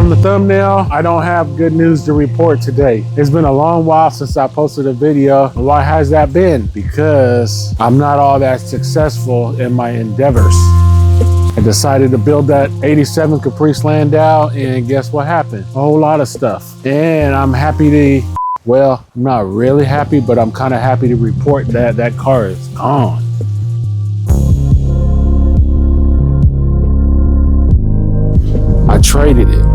from the thumbnail, I don't have good news to report today. It's been a long while since I posted a video. Why has that been? Because I'm not all that successful in my endeavors. I decided to build that 87 Caprice Landau, and guess what happened? A whole lot of stuff. And I'm happy to, well, I'm not really happy, but I'm kind of happy to report that that car is gone. I traded it.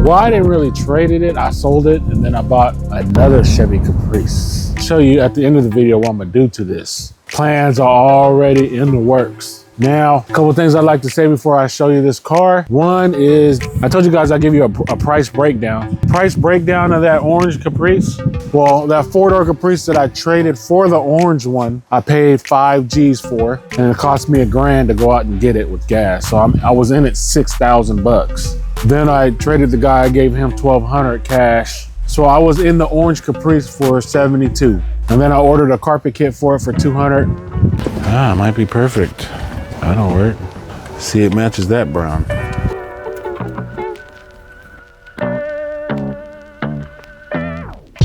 Well, I didn't really trade it. I sold it, and then I bought another Chevy Caprice. I'll show you at the end of the video what I'm gonna do to this. Plans are already in the works. Now, a couple things I'd like to say before I show you this car. One is, I told you guys I'd give you a price breakdown. Price breakdown of that orange Caprice. Well, that four-door Caprice that I traded for the orange one, I paid 5 G's for, and it cost me $1,000 to go out and get it with gas. So I was in it 6,000 bucks. Then I traded the guy, I gave him 1,200 cash. So I was in the orange Caprice for 72. And then I ordered a carpet kit for it for 200. Ah, might be perfect. That'll work. See, it matches that brown.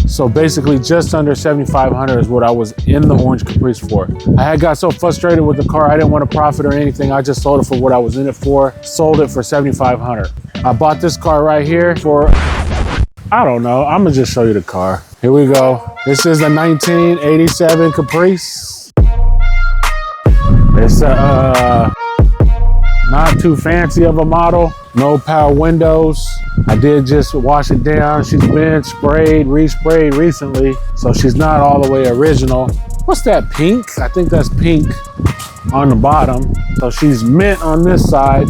So basically just under 7,500 is what I was in the orange Caprice for. I had got so frustrated with the car, I didn't want to profit or anything. I just sold it for what I was in it for. Sold it for 7,500. I bought this car right here for, I don't know. I'm gonna just show you the car. Here we go. This is a 1987 Caprice. It's not too fancy of a model. No power windows. I did just wash it down. She's been sprayed, resprayed recently, so she's not all the way original. What's that, pink? I think that's pink on the bottom. So she's mint on this side.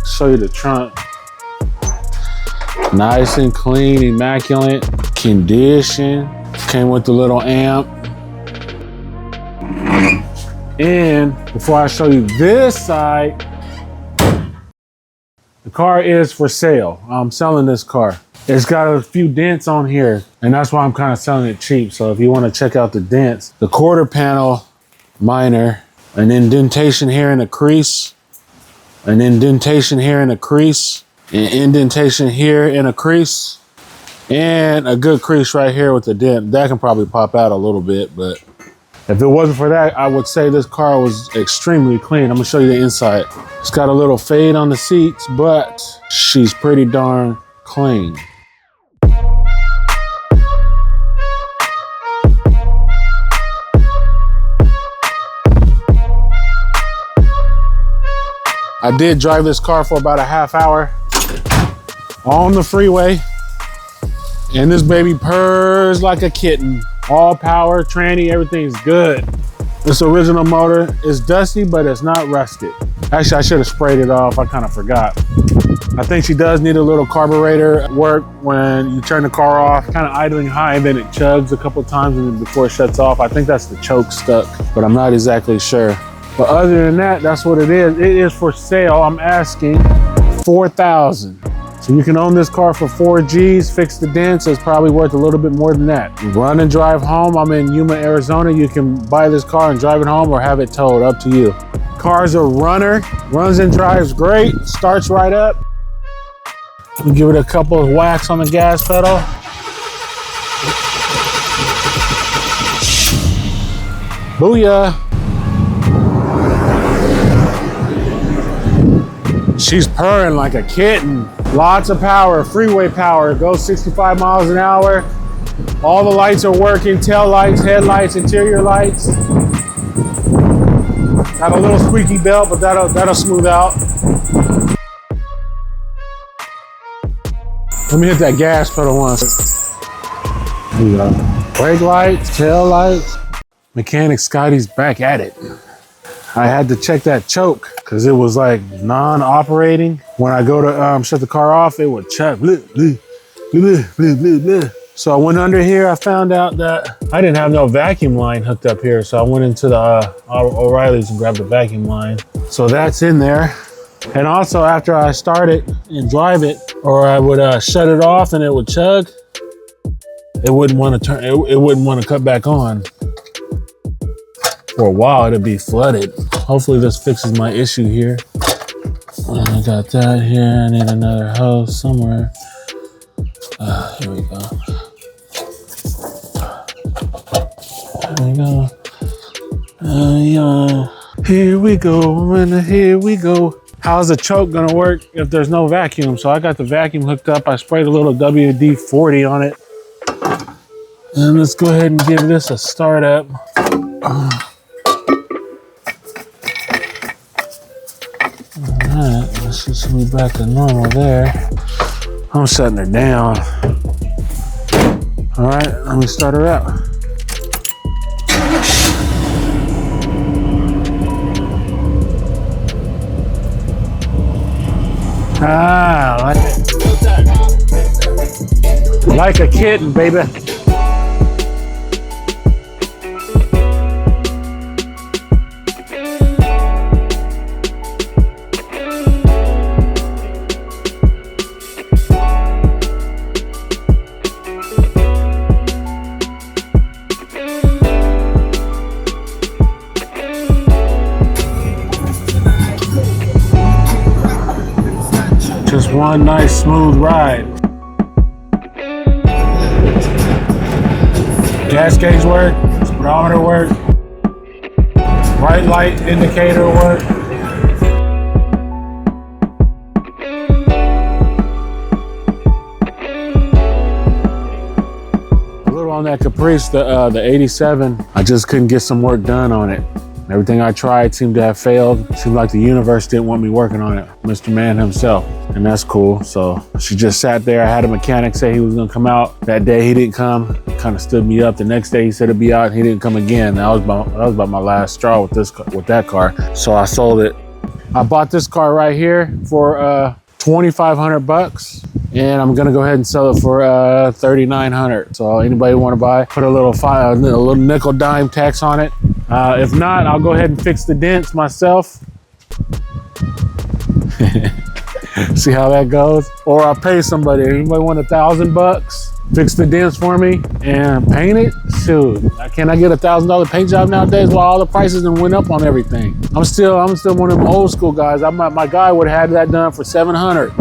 Show you the trunk. Nice and clean, immaculate condition. Came with the little amp. And before I show you this side, the car is for sale. I'm selling this car. It's got a few dents on here, and that's why I'm kind of selling it cheap. So if you want to check out the dents, the quarter panel, minor, an indentation here in a crease, an indentation here in a crease, an indentation here in a crease, and a good crease right here with the dent. That can probably pop out a little bit, but if it wasn't for that, I would say this car was extremely clean. I'm gonna show you the inside. It's got a little fade on the seats, but she's pretty darn clean. I did drive this car for about a half hour on the freeway, and this baby purrs like a kitten. All power, tranny, everything's good. This original motor is dusty, but it's not rusted. Actually, I should have sprayed it off. I kind of forgot. I think she does need a little carburetor work when you turn the car off, kind of idling high, and then it chugs a couple times and before it shuts off. I think that's the choke stuck, but I'm not exactly sure. But other than that, that's what it is. It is for sale. I'm asking 4,000. So you can own this car for 4 G's, fix the dents. It's probably worth a little bit more than that. Run and drive home. I'm in Yuma, Arizona. You can buy this car and drive it home or have it towed, up to you. Car's a runner, runs and drives great, starts right up. We give it a couple of whacks on the gas pedal. Booyah. She's purring like a kitten. Lots of power, freeway power. Goes 65 miles an hour. All the lights are working, tail lights, headlights, interior lights. Got a little squeaky belt, but that'll smooth out. Let me hit that gas pedal once. There you go. Brake lights, tail lights. Mechanic Scotty's back at it. I had to check that choke because it was like non-operating. When I go to shut the car off, it would chug. Blah, blah, blah, blah, blah, blah. So I went under here. I found out that I didn't have no vacuum line hooked up here. So I went into the O'Reilly's and grabbed the vacuum line. So that's in there. And also after I start it and drive it, or I would shut it off and it would chug, it wouldn't want to turn. It wouldn't want to cut back on. For a while, it'll be flooded. Hopefully this fixes my issue here. I got that here. I need another hose somewhere. Here we go. Here we go. Here we go, and here we go. How's the choke gonna work if there's no vacuum? So I got the vacuum hooked up. I sprayed a little WD-40 on it. And let's go ahead and give this a start up. Alright, let's just be back to normal there. I'm setting her down. Alright, let me start her up. Ah, like a kitten, baby. Just one nice smooth ride. Gas gauge work, speedometer work, bright light indicator work. A little on that Caprice, the 87, I just couldn't get some work done on it. Everything I tried seemed to have failed. Seemed like the universe didn't want me working on it. Mr. Man himself, and that's cool. So she just sat there. I had a mechanic say he was gonna come out. That day he didn't come, kind of stood me up. The next day he said it'd be out, and he didn't come again. That was about my last straw with that car. So I sold it. I bought this car right here for 2,500 bucks. And I'm gonna go ahead and sell it for 3,900. So anybody want to buy, put a little nickel dime tax on it. If not, I'll go ahead and fix the dents myself. See how that goes? Or I'll pay somebody. Anybody want $1,000? Fix the dents for me and paint it? Shoot, can I get $1,000 paint job nowadays while all the prices done went up on everything? I'm still one of them old school guys. My guy would have had that done for 700.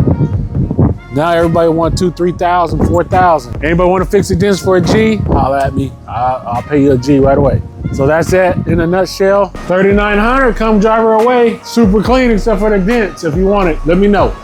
Now everybody want 2,000, 3,000, 4,000. Anybody want to fix the dents for a G? Holla at me. I'll pay you a G right away. So that's it in a nutshell. 3,900, come drive her away. Super clean except for the dents. If you want it, let me know.